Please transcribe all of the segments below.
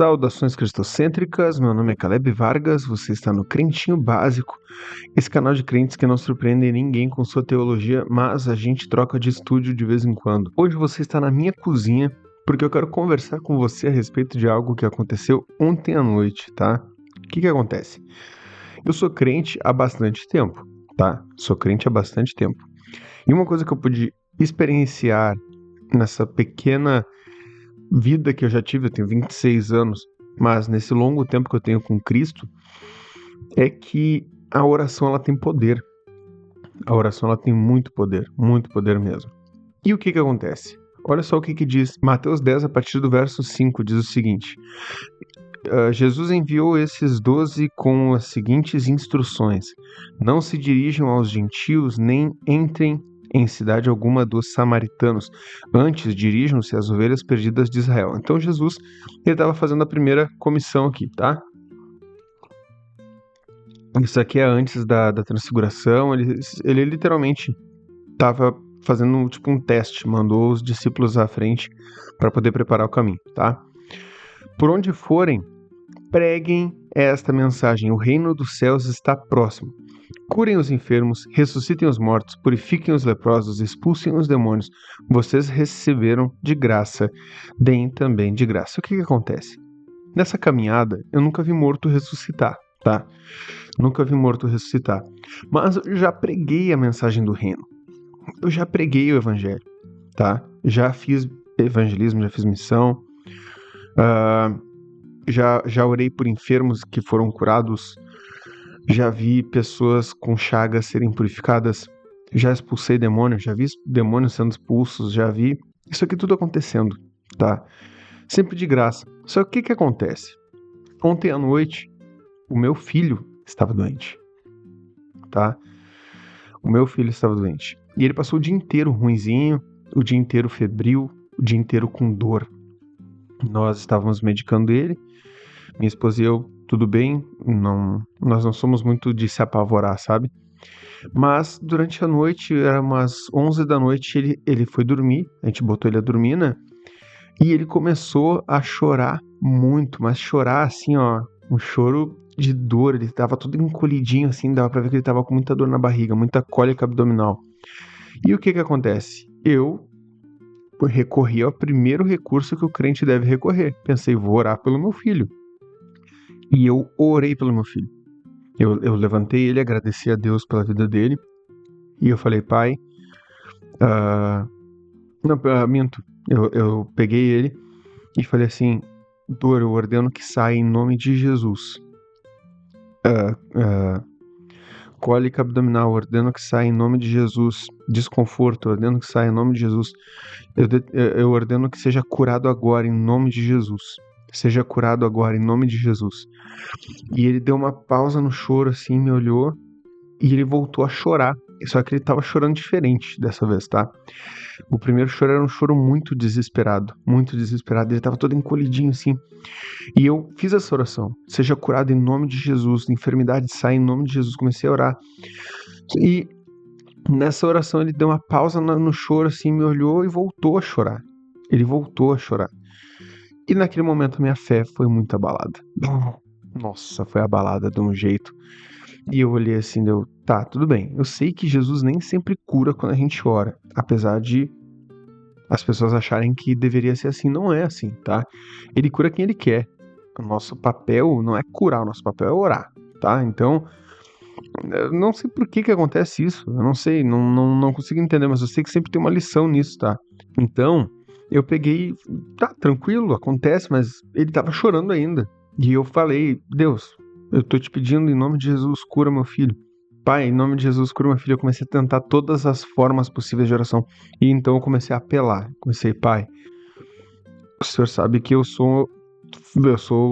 Saudações cristocêntricas, meu nome é Caleb Vargas, você está no Crentinho Básico, esse canal de crentes que não surpreende ninguém com sua teologia, mas a gente troca de estúdio de vez em quando. Hoje você está na minha cozinha, porque eu quero conversar com você a respeito de algo que aconteceu ontem à noite, tá? O que acontece? Eu sou crente há bastante tempo, tá? Sou crente há bastante tempo. E uma coisa que eu pude experienciar nessa pequena vida que eu já tive, eu tenho 26 anos, mas nesse longo tempo que eu tenho com Cristo, é que a oração ela tem poder. A oração ela tem muito poder mesmo. E o que acontece? Olha só o que diz Mateus 10, a partir do verso 5, diz o seguinte: Jesus enviou esses 12 com as seguintes instruções: não se dirijam aos gentios, nem entrem em cidade alguma dos samaritanos. Antes, dirijam-se às ovelhas perdidas de Israel. Então Jesus, ele estava fazendo a primeira comissão aqui, tá? Isso aqui é antes da transfiguração. Ele literalmente estava fazendo tipo um teste, mandou os discípulos à frente para poder preparar o caminho, tá? Por onde forem, preguem esta mensagem: o reino dos céus está próximo. Curem os enfermos, ressuscitem os mortos, purifiquem os leprosos, expulsem os demônios. Vocês receberam de graça, deem também de graça. O que acontece? Nessa caminhada, eu nunca vi morto ressuscitar, tá? Nunca vi morto ressuscitar. Mas eu já preguei a mensagem do reino. Eu já preguei o evangelho, tá? Já fiz evangelismo, já fiz missão. Já orei por enfermos que foram curados. Já vi pessoas com chagas serem purificadas. Já expulsei demônios, já vi demônios sendo expulsos, já vi isso aqui tudo acontecendo, tá? Sempre de graça. Só que o que acontece? Ontem à noite, o meu filho estava doente, tá? O meu filho estava doente. E ele passou o dia inteiro ruinzinho, o dia inteiro febril, o dia inteiro com dor. Nós estávamos medicando ele, minha esposa e eu, tudo bem, nós não somos muito de se apavorar, sabe? Mas durante a noite, era umas 11 da noite, ele foi dormir, a gente botou ele a dormir, né? E ele começou a chorar muito, mas chorar assim, ó, um choro de dor, ele tava todo encolhidinho assim, dava pra ver que ele tava com muita dor na barriga, muita cólica abdominal. E o que acontece? Eu recorri ao primeiro recurso que o crente deve recorrer. Pensei, vou orar pelo meu filho. E eu orei pelo meu filho. Eu levantei ele, agradeci a Deus pela vida dele. E eu falei, pai... minto. Eu peguei ele e falei assim, dor, eu ordeno que saia em nome de Jesus. Cólica abdominal, eu ordeno que saia em nome de Jesus. Desconforto, eu ordeno que saia em nome de Jesus. Eu ordeno que seja curado agora em nome de Jesus. Seja curado agora em nome de Jesus. E ele deu uma pausa no choro assim, me olhou e ele voltou a chorar. Só que ele tava chorando diferente dessa vez, tá? O primeiro choro era um choro muito desesperado. Ele tava todo encolhidinho assim. E eu fiz essa oração: seja curado em nome de Jesus, enfermidade sai em nome de Jesus. Comecei a orar. E nessa oração ele deu uma pausa no choro assim, me olhou e voltou a chorar. Ele voltou a chorar. E naquele momento a minha fé foi muito abalada. Nossa, foi abalada de um jeito. E eu olhei assim, tá, tudo bem. Eu sei que Jesus nem sempre cura quando a gente ora. Apesar de as pessoas acharem que deveria ser assim. Não é assim, tá? Ele cura quem ele quer. O nosso papel não é curar, o nosso papel é orar, tá? Então, eu não sei por que acontece isso. Eu não sei, não consigo entender, mas eu sei que sempre tem uma lição nisso, tá? Então, eu peguei, tá, tranquilo, acontece, mas ele tava chorando ainda. E eu falei, Deus, eu tô te pedindo em nome de Jesus, cura meu filho. Pai, em nome de Jesus, cura meu filho. Eu comecei a tentar todas as formas possíveis de oração. E então eu comecei a apelar. Comecei, pai, o senhor sabe que eu sou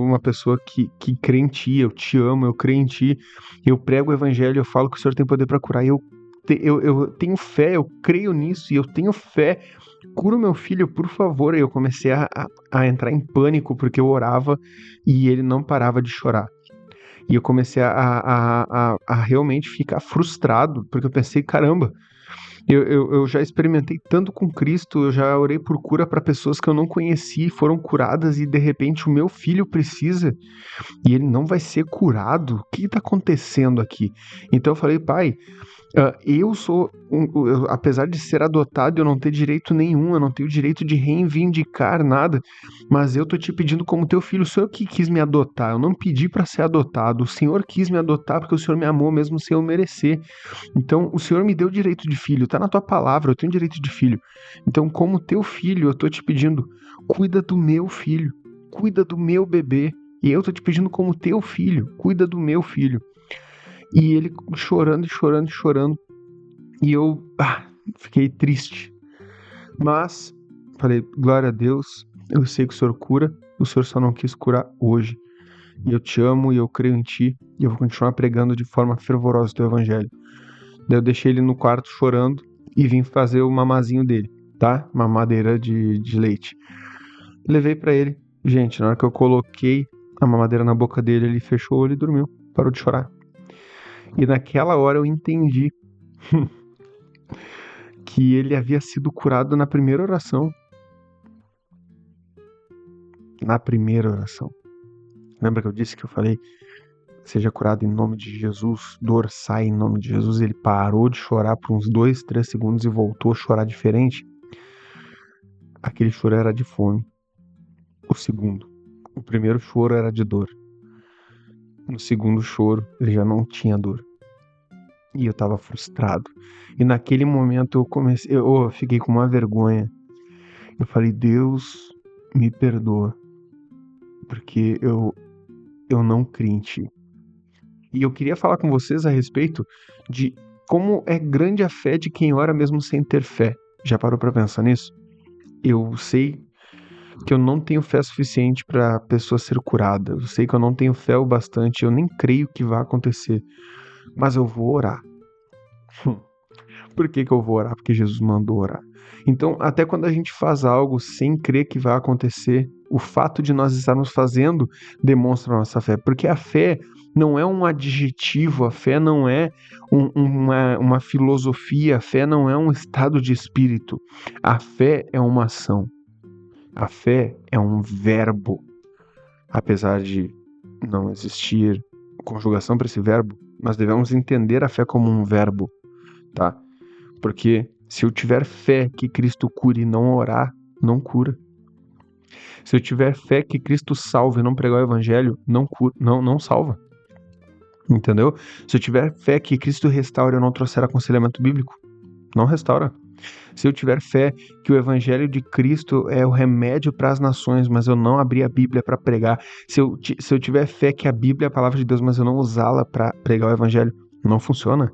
uma pessoa que crê em ti, eu te amo, eu creio em ti. Eu prego o evangelho, eu falo que o senhor tem poder para curar. Eu tenho fé, eu creio nisso e eu tenho fé. Cura o meu filho, por favor. E eu comecei a entrar em pânico porque eu orava e ele não parava de chorar. E eu comecei a realmente ficar frustrado, porque eu pensei, caramba, Eu já experimentei tanto com Cristo, eu já orei por cura para pessoas que eu não conheci, foram curadas e de repente o meu filho precisa e ele não vai ser curado. O que está acontecendo aqui? Então eu falei, pai, eu sou, apesar de ser adotado, eu não ter direito nenhum, eu não tenho direito de reivindicar nada, mas eu tô te pedindo como teu filho, o Senhor que quis me adotar, eu não pedi para ser adotado, o Senhor quis me adotar porque o Senhor me amou mesmo sem eu merecer. Então, o Senhor me deu direito de filho, tá na tua palavra, eu tenho direito de filho. Então, como teu filho, eu tô te pedindo, cuida do meu filho, cuida do meu bebê. E eu tô te pedindo como teu filho, cuida do meu filho. E ele chorando e chorando e chorando. E eu fiquei triste. Mas falei, glória a Deus, eu sei que o Senhor cura, o Senhor só não quis curar hoje. E eu te amo e eu creio em ti. E eu vou continuar pregando de forma fervorosa o teu evangelho. Daí eu deixei ele no quarto chorando e vim fazer o mamazinho dele, tá? Mamadeira de leite. Levei pra ele. Gente, na hora que eu coloquei a mamadeira na boca dele, ele fechou o olho e dormiu. Parou de chorar. E naquela hora eu entendi que ele havia sido curado na primeira oração. Na primeira oração. Lembra que eu disse que eu falei, seja curado em nome de Jesus, dor sai em nome de Jesus. Ele parou de chorar por uns 2, 3 segundos e voltou a chorar diferente. Aquele choro era de fome. O segundo. O primeiro choro era de dor. No segundo choro, ele já não tinha dor. E eu tava frustrado. E naquele momento eu fiquei com uma vergonha. Eu falei, Deus, me perdoa. Porque eu não criei em ti. E eu queria falar com vocês a respeito de como é grande a fé de quem ora mesmo sem ter fé. Já parou pra pensar nisso? Eu sei que eu não tenho fé suficiente para a pessoa ser curada. Eu sei que eu não tenho fé o bastante, eu nem creio que vai acontecer. Mas eu vou orar. Por que eu vou orar? Porque Jesus mandou orar. Então, até quando a gente faz algo sem crer que vai acontecer, o fato de nós estarmos fazendo demonstra a nossa fé. Porque a fé não é um adjetivo, a fé não é uma filosofia, a fé não é um estado de espírito. A fé é uma ação. A fé é um verbo. Apesar de não existir conjugação para esse verbo, nós devemos entender a fé como um verbo, tá? Porque se eu tiver fé que Cristo cure e não orar, não cura. Se eu tiver fé que Cristo salve e não pregar o evangelho, não cura, não salva. Entendeu? Se eu tiver fé que Cristo restaure e não trouxer aconselhamento bíblico, não restaura. Se eu tiver fé que o evangelho de Cristo é o remédio para as nações, mas eu não abrir a Bíblia para pregar, se eu tiver fé que a Bíblia é a palavra de Deus, mas eu não usá-la para pregar o evangelho, não funciona.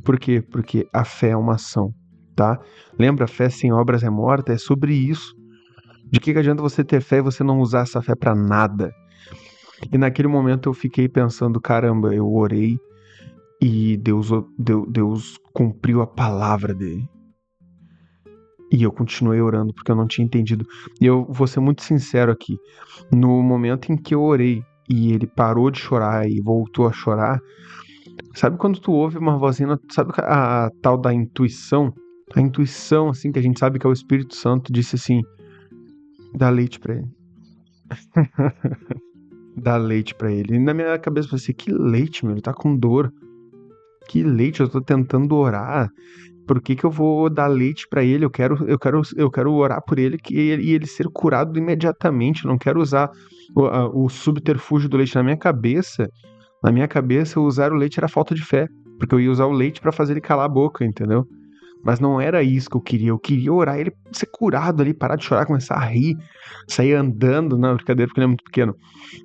Por quê? Porque a fé é uma ação, tá? Lembra, a fé sem obras é morta? É sobre isso. De que adianta você ter fé e você não usar essa fé para nada? E naquele momento eu fiquei pensando, caramba, eu orei e Deus cumpriu a palavra dele. E eu continuei orando porque eu não tinha entendido. E eu vou ser muito sincero aqui. No momento em que eu orei e ele parou de chorar e voltou a chorar, sabe quando tu ouve uma vozinha, sabe a tal da intuição? A intuição, assim, que a gente sabe que é o Espírito Santo, disse assim, dá leite pra ele. Dá leite pra ele. E na minha cabeça eu falei assim, que leite, meu? Ele tá com dor. Que leite? Eu tô tentando orar. Por que eu vou dar leite pra ele? Eu quero orar por ele e ele ser curado imediatamente. Eu não quero usar o subterfúgio do leite na minha cabeça. Na minha cabeça, usar o leite era falta de fé. Porque eu ia usar o leite pra fazer ele calar a boca, entendeu? Mas não era isso que eu queria. Eu queria orar ele ser curado ali, parar de chorar, começar a rir, sair andando. Não, brincadeira, porque ele é muito pequeno.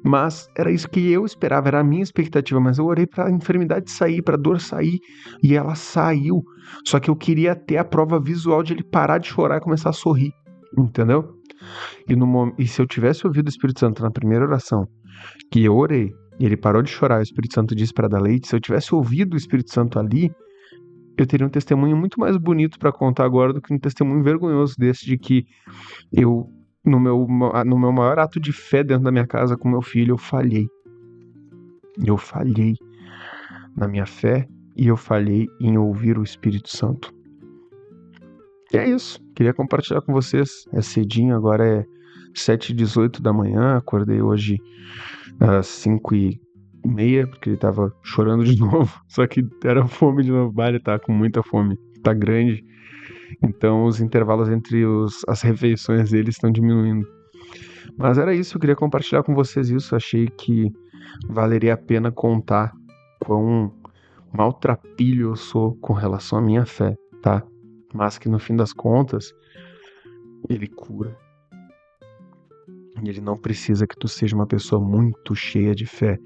Mas era isso que eu esperava, era a minha expectativa. Mas eu orei pra enfermidade sair, pra dor sair. E ela saiu. Só que eu queria ter a prova visual de ele parar de chorar e começar a sorrir. Entendeu? E se eu tivesse ouvido o Espírito Santo na primeira oração, que eu orei, e ele parou de chorar, o Espírito Santo disse para dar leite, se eu tivesse ouvido o Espírito Santo ali, eu teria um testemunho muito mais bonito para contar agora do que um testemunho vergonhoso desse de que eu, no meu maior ato de fé dentro da minha casa com meu filho, eu falhei. Eu falhei na minha fé e eu falhei em ouvir o Espírito Santo. E é isso. Queria compartilhar com vocês. É cedinho, agora é 7h18 da manhã. Acordei hoje às 5h30, porque ele tava chorando de novo. Só que era fome de novo. Ele tá com muita fome. Tá grande. Então os intervalos entre as refeições dele estão diminuindo. Mas era isso, eu queria compartilhar com vocês isso. Achei que valeria a pena contar quão maltrapilho eu sou com relação à minha fé, tá? Mas que no fim das contas, ele cura. E ele não precisa que tu seja uma pessoa muito cheia de fé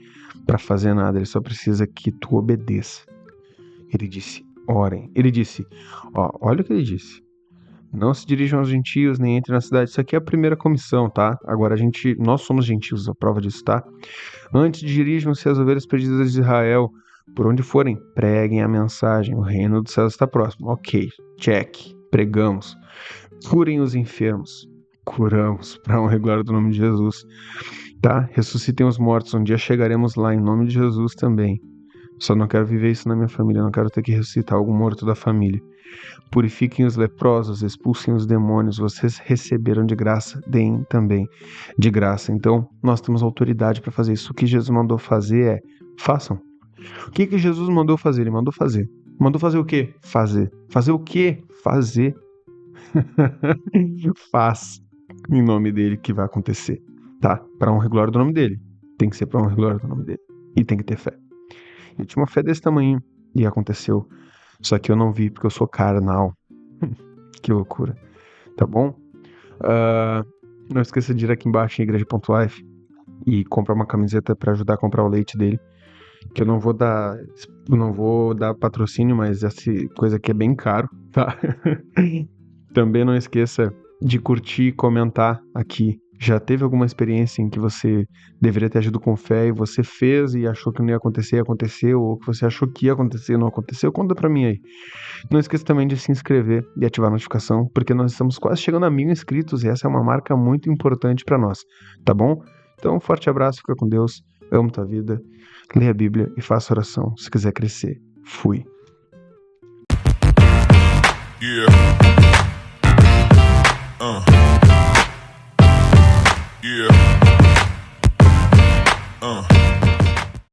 para fazer nada, ele só precisa que tu obedeça. Ele disse, orem. Ele disse, olha o que ele disse. Não se dirijam aos gentios, nem entrem na cidade. Isso aqui é a primeira comissão, tá? Agora nós somos gentios, a prova disso, tá? Antes dirijam-se às ovelhas perdidas de Israel. Por onde forem, preguem a mensagem. O reino dos céus está próximo. Ok, check. Pregamos. Curem os enfermos. Curamos, para honra e glória do nome de Jesus. Tá? Ressuscitem os mortos. Um dia chegaremos lá em nome de Jesus também. Só não quero viver isso na minha família. Não quero ter que ressuscitar algum morto da família. Purifiquem os leprosos, expulsem os demônios. Vocês receberam de graça, deem também de graça. Então, nós temos autoridade para fazer isso. O que Jesus mandou fazer é, façam. O que Jesus mandou fazer? Ele mandou fazer. Mandou fazer o quê? Fazer. Fazer o quê? Fazer. Faz. Em nome dele que vai acontecer. Tá? Para honra e glória do nome dele. Tem que ser para honra e glória do nome dele. E tem que ter fé. Eu tinha uma fé desse tamanho e aconteceu. Só que eu não vi porque eu sou carnal. Que loucura. Tá bom? Não esqueça de ir aqui embaixo em igreja.life e comprar uma camiseta para ajudar a comprar o leite dele. Que eu não vou dar patrocínio, mas essa coisa aqui é bem caro, tá? Também não esqueça de curtir e comentar aqui. Já teve alguma experiência em que você deveria ter agido com fé e você fez e achou que não ia acontecer e aconteceu, ou que você achou que ia acontecer e não aconteceu? Conta pra mim aí. Não esqueça também de se inscrever e ativar a notificação, porque nós estamos quase chegando a 1000 inscritos e essa é uma marca muito importante pra nós, tá bom? Então, um forte abraço, fica com Deus, amo tua vida, leia a Bíblia e faça oração se quiser crescer. Fui. Yeah.